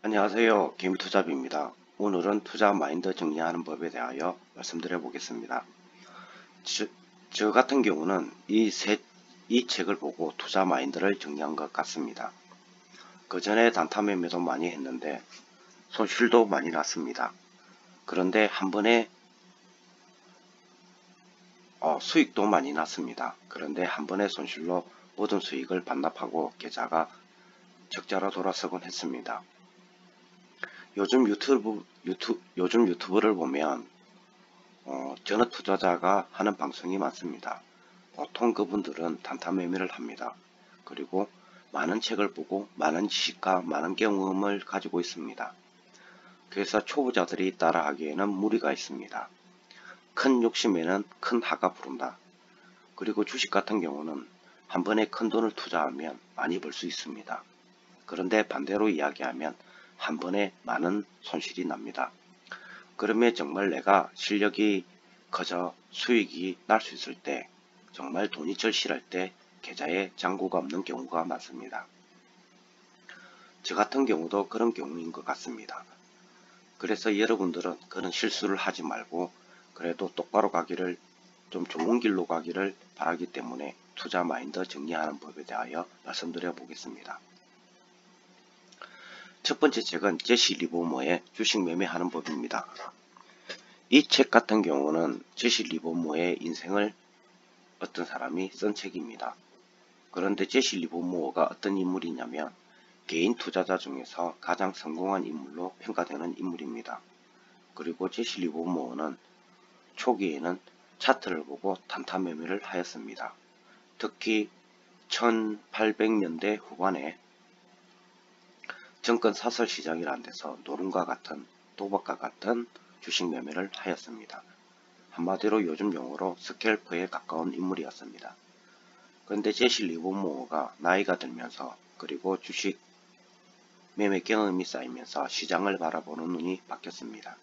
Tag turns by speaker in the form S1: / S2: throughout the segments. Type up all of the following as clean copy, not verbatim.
S1: 안녕하세요. 김투잡입니다. 오늘은 투자 마인드 정리하는 법에 대하여 말씀드려 보겠습니다. 저 같은 경우는 이 책을 보고 투자 마인드를 정리한 것 같습니다. 그 전에 단타 매매도 많이 했는데 손실도 많이 났습니다. 그런데 한 번에 수익도 많이 났습니다. 그런데 한 번에 손실로 모든 수익을 반납하고 계좌가 적자로 돌아서곤 했습니다. 요즘 유튜브를 보면 전업 투자자가 하는 방송이 많습니다. 보통 그분들은 단타 매매를 합니다. 그리고 많은 책을 보고 많은 지식과 많은 경험을 가지고 있습니다. 그래서 초보자들이 따라하기에는 무리가 있습니다. 큰 욕심에는 큰 하가 부른다. 그리고 주식 같은 경우는 한 번에 큰 돈을 투자하면 많이 벌 수 있습니다. 그런데 반대로 이야기하면 한 번에 많은 손실이 납니다. 그러면 정말 내가 실력이 커져 수익이 날 수 있을 때, 정말 돈이 절실할 때 계좌에 잔고가 없는 경우가 많습니다. 저 같은 경우도 그런 경우인 것 같습니다. 그래서 여러분들은 그런 실수를 하지 말고 그래도 똑바로 가기를, 좀 좋은 길로 가기를 바라기 때문에 투자 마인드 정리하는 법에 대하여 말씀드려 보겠습니다. 첫 번째 책은 제시 리버모어의 주식 매매하는 법입니다. 이 책 같은 경우는 제시 리버모어의 인생을 어떤 사람이 쓴 책입니다. 그런데 제시 리버모어가 어떤 인물이냐면 개인 투자자 중에서 가장 성공한 인물로 평가되는 인물입니다. 그리고 제시 리버모어는 초기에는 차트를 보고 단타 매매를 하였습니다. 특히 1800년대 후반에 정권 사설 시장이라는 데서 노름과 같은 도박과 같은 주식 매매를 하였습니다. 한마디로 요즘 용어로 스캘퍼에 가까운 인물이었습니다. 그런데 제시 리버모어가 나이가 들면서 그리고 주식 매매 경험이 쌓이면서 시장을 바라보는 눈이 바뀌었습니다.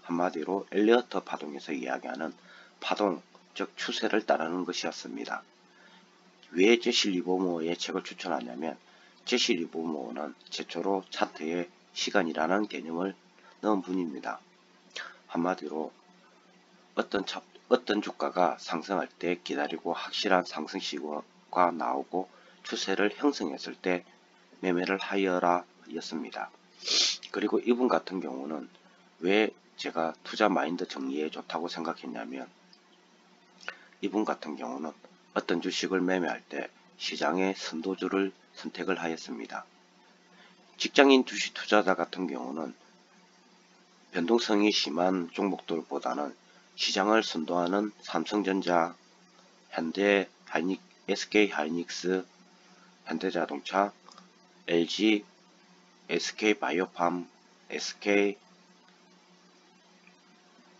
S1: 한마디로 엘리어트 파동에서 이야기하는 파동, 즉 추세를 따르는 것이었습니다. 왜 제시 리버모어의 책을 추천하냐면 제시 리버모어는 최초로 차트에 시간이라는 개념을 넣은 분입니다. 한마디로 어떤 주가가 상승할 때 기다리고 확실한 상승 시그널이 나오고 추세를 형성했을 때 매매를 하여라 였습니다. 그리고 이분 같은 경우는 왜 제가 투자 마인드 정리에 좋다고 생각했냐면 이분 같은 경우는 어떤 주식을 매매할 때 시장의 선도주를 선택을 하였습니다. 직장인 주식 투자자 같은 경우는 변동성이 심한 종목들보다는 시장을 선도하는 삼성전자, SK하이닉스, 현대자동차, LG, SK바이오팜,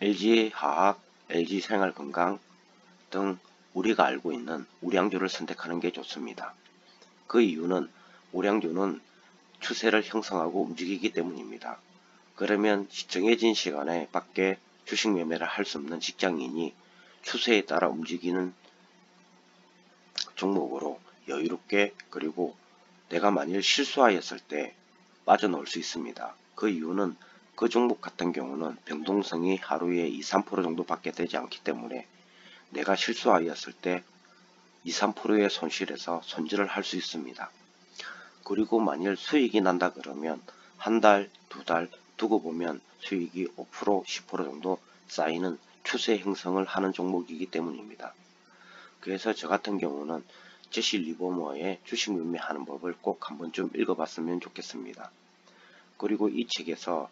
S1: LG화학, LG생활건강 등 우리가 알고 있는 우량주를 선택하는 게 좋습니다. 그 이유는 우량주는 추세를 형성하고 움직이기 때문입니다. 그러면 정해진 시간에 밖에 주식 매매를 할 수 없는 직장인이 추세에 따라 움직이는 종목으로 여유롭게, 그리고 내가 만일 실수하였을 때 빠져나올 수 있습니다. 그 이유는 그 종목 같은 경우는 변동성이 하루에 2~3% 정도밖에 되지 않기 때문에 내가 실수하였을 때 2~3%의 손실에서 손절을 할 수 있습니다. 그리고 만일 수익이 난다 그러면 한 달, 두 달 두고 보면 수익이 5%, 10% 정도 쌓이는 추세 형성을 하는 종목이기 때문입니다. 그래서 저 같은 경우는 제시 리버모어의 주식 매매하는 법을 꼭 한번쯤 읽어봤으면 좋겠습니다. 그리고 이 책에서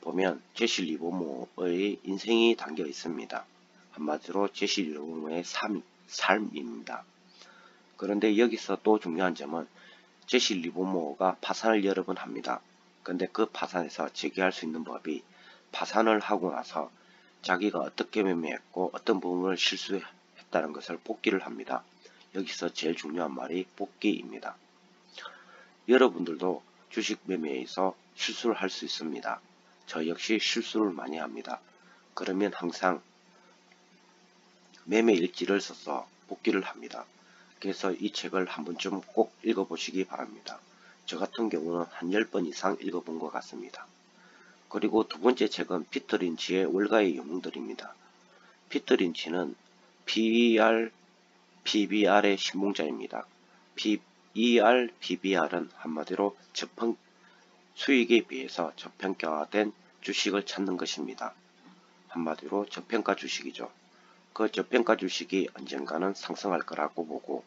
S1: 보면 제시 리버모어의 인생이 담겨 있습니다. 한마디로 제시 리버모어의 삶입니다. 그런데 여기서 또 중요한 점은 제시 리버모어가 파산을 여러 번 합니다. 근데 그 파산에서 재기할 수 있는 법이 파산을 하고 나서 자기가 어떻게 매매했고 어떤 부분을 실수했다는 것을 복기를 합니다. 여기서 제일 중요한 말이 복기입니다. 여러분들도 주식 매매에서 실수를 할 수 있습니다. 저 역시 실수를 많이 합니다. 그러면 항상 매매 일지를 써서 복기를 합니다. 그래서 이 책을 한 번쯤 꼭 읽어보시기 바랍니다. 저 같은 경우는 한 10번 이상 읽어본 것 같습니다. 그리고 두 번째 책은 피터 린치의 월가의 영웅들입니다. 피터 린치는 PBR의 신봉자입니다. PBR은 한마디로 수익에 비해서 저평가된 주식을 찾는 것입니다. 한마디로 저평가 주식이죠. 그 저평가 주식이 언젠가는 상승할 거라고 보고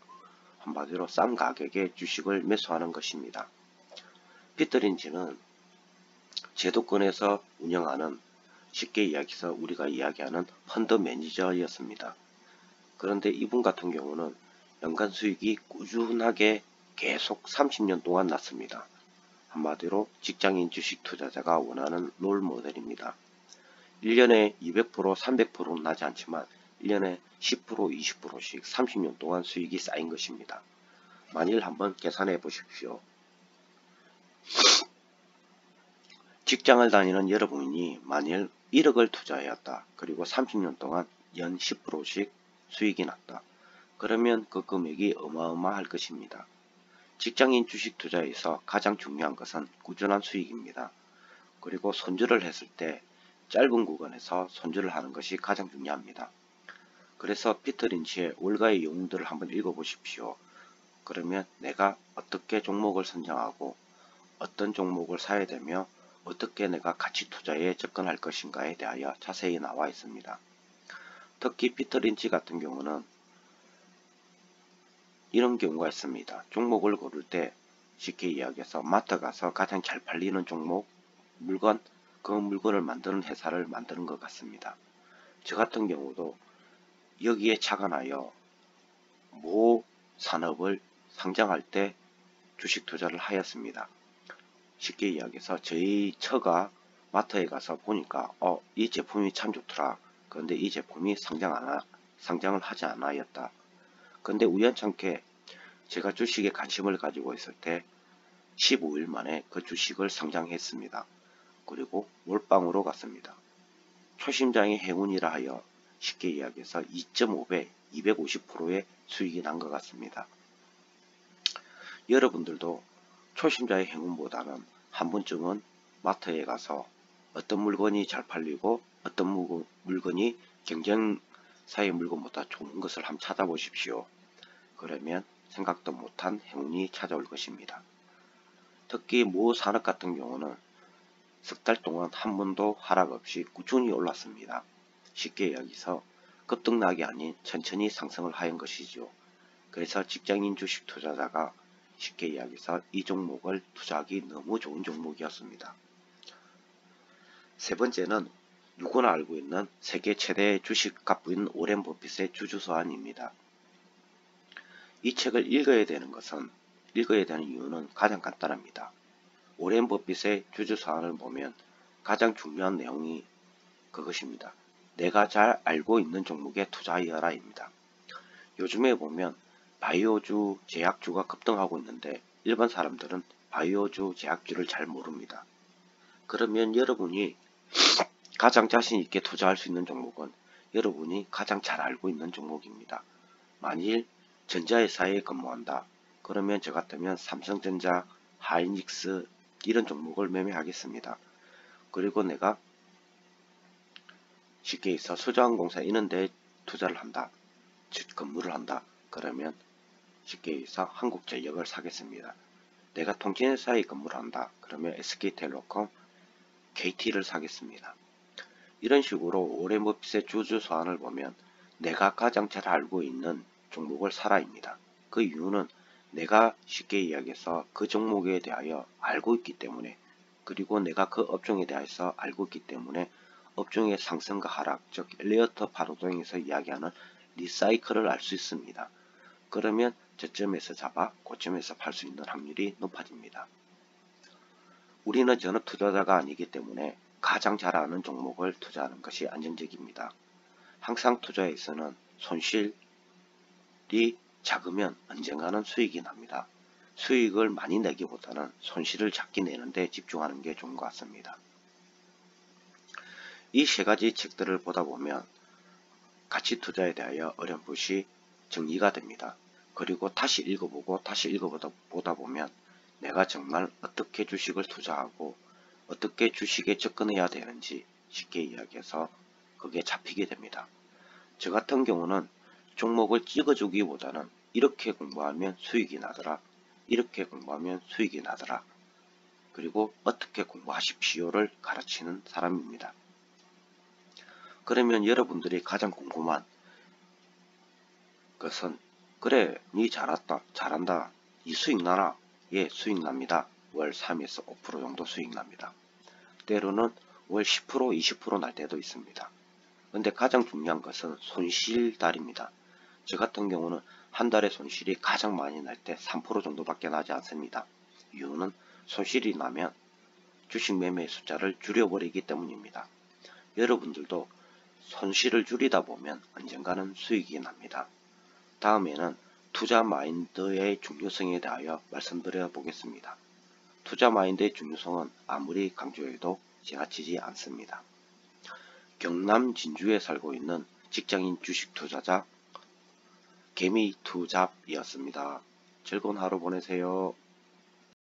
S1: 한마디로 싼 가격에 주식을 매수하는 것입니다. 피터 린치는 제도권에서 운영하는, 쉽게 이야기해서 우리가 이야기하는 펀드 매니저였습니다. 그런데 이분 같은 경우는 연간 수익이 꾸준하게 계속 30년 동안 났습니다. 한마디로 직장인 주식 투자자가 원하는 롤 모델입니다. 1년에 200%, 300%는 나지 않지만 1년에 10%, 20%씩 30년 동안 수익이 쌓인 것입니다. 만일 한번 계산해 보십시오. 직장을 다니는 여러분이 만일 1억을 투자하였다. 그리고 30년 동안 연 10%씩 수익이 났다. 그러면 그 금액이 어마어마할 것입니다. 직장인 주식 투자에서 가장 중요한 것은 꾸준한 수익입니다. 그리고 손절을 했을 때 짧은 구간에서 손절을 하는 것이 가장 중요합니다. 그래서 피터 린치의 월가의 영웅들을 한번 읽어보십시오. 그러면 내가 어떻게 종목을 선정하고 어떤 종목을 사야 되며 어떻게 내가 가치 투자에 접근할 것인가에 대하여 자세히 나와 있습니다. 특히 피터 린치 같은 경우는 이런 경우가 있습니다. 종목을 고를 때 쉽게 이야기해서 마트 가서 가장 잘 팔리는 종목, 물건, 그 물건을 만드는 회사를 만드는 것 같습니다. 저 같은 경우도 여기에 착안하여 모 산업을 상장할 때 주식 투자를 하였습니다. 쉽게 이야기해서 저희 처가 마트에 가서 보니까 이 제품이 참 좋더라. 그런데 이 제품이 상장을 하지 않았다. 그런데 우연찮게 제가 주식에 관심을 가지고 있을 때 15일 만에 그 주식을 상장했습니다. 그리고 몰빵으로 갔습니다. 초심자의 행운이라 하여 쉽게 이야기해서 2.5배, 250%의 수익이 난 것 같습니다. 여러분들도 초심자의 행운보다는 한 번쯤은 마트에 가서 어떤 물건이 잘 팔리고 어떤 물건이 경쟁사의 물건보다 좋은 것을 한번 찾아보십시오. 그러면 생각도 못한 행운이 찾아올 것입니다. 특히 모 산업 같은 경우는 석 달 동안 한 번도 하락 없이 꾸준히 올랐습니다. 쉽게 이야기해서 급등락이 아닌 천천히 상승을 하는 것이죠. 그래서 직장인 주식 투자자가 쉽게 이야기해서 이 종목을 투자하기 너무 좋은 종목이었습니다. 세 번째는 누구나 알고 있는 세계 최대 주식 갑부인 오렌 버핏의 주주서한입니다. 이 책을 읽어야 되는 이유는 가장 간단합니다. 오렌 버핏의 주주서한을 보면 가장 중요한 내용이 그것입니다. 내가 잘 알고 있는 종목에 투자하여라입니다. 요즘에 보면 바이오주, 제약주가 급등하고 있는데 일반 사람들은 바이오주, 제약주를 잘 모릅니다. 그러면 여러분이 가장 자신 있게 투자할 수 있는 종목은 여러분이 가장 잘 알고 있는 종목입니다. 만일 전자회사에 근무한다. 그러면 저 같으면 삼성전자, 하이닉스 이런 종목을 매매하겠습니다. 그리고 내가 쉽게 해서 수자원공사 이런 데 투자를 한다. 즉 근무를 한다. 그러면 쉽게 해서 한국전력을 사겠습니다. 내가 통신회사에 근무를 한다. 그러면 SK텔레콤, KT를 사겠습니다. 이런 식으로 오렌 버핏의 주주서한을 보면 내가 가장 잘 알고 있는 종목을 사라입니다. 그 이유는 내가 쉽게 이야기해서 그 종목에 대하여 알고 있기 때문에, 그리고 내가 그 업종에 대해서 알고 있기 때문에 업종의 상승과 하락, 즉 엘리어트 파동에서 이야기하는 리사이클을 알 수 있습니다. 그러면 저점에서 잡아 고점에서 팔 수 있는 확률이 높아집니다. 우리는 전업 투자자가 아니기 때문에 가장 잘 아는 종목을 투자하는 것이 안정적입니다. 항상 투자에서는 손실이 작으면 언젠가는 수익이 납니다. 수익을 많이 내기보다는 손실을 작게 내는 데 집중하는 게 좋은 것 같습니다. 이 세 가지 책들을 보다 보면 가치 투자에 대하여 어렴풋이 정리가 됩니다. 그리고 다시 읽어보고 다시 읽어보다 보면 내가 정말 어떻게 주식을 투자하고 어떻게 주식에 접근해야 되는지 쉽게 이야기해서 그게 잡히게 됩니다. 저 같은 경우는 종목을 찍어주기보다는 이렇게 공부하면 수익이 나더라, 이렇게 공부하면 수익이 나더라, 그리고 어떻게 공부하십시오를 가르치는 사람입니다. 그러면 여러분들이 가장 궁금한 것은, 그래 니 잘한다, 이 수익 나나? 예, 수익 납니다. 월 3에서 5% 정도 수익 납니다. 때로는 월 10% 20% 날 때도 있습니다. 근데 가장 중요한 것은 손실달입니다. 저 같은 경우는 한 달에 손실이 가장 많이 날 때 3% 정도밖에 나지 않습니다. 이유는 손실이 나면 주식 매매의 숫자를 줄여버리기 때문입니다. 여러분들도 손실을 줄이다 보면 언젠가는 수익이 납니다. 다음에는 투자 마인드의 중요성에 대하여 말씀드려 보겠습니다. 투자 마인드의 중요성은 아무리 강조해도 지나치지 않습니다. 경남 진주에 살고 있는 직장인 주식 투자자 개미투잡이었습니다. 즐거운 하루 보내세요.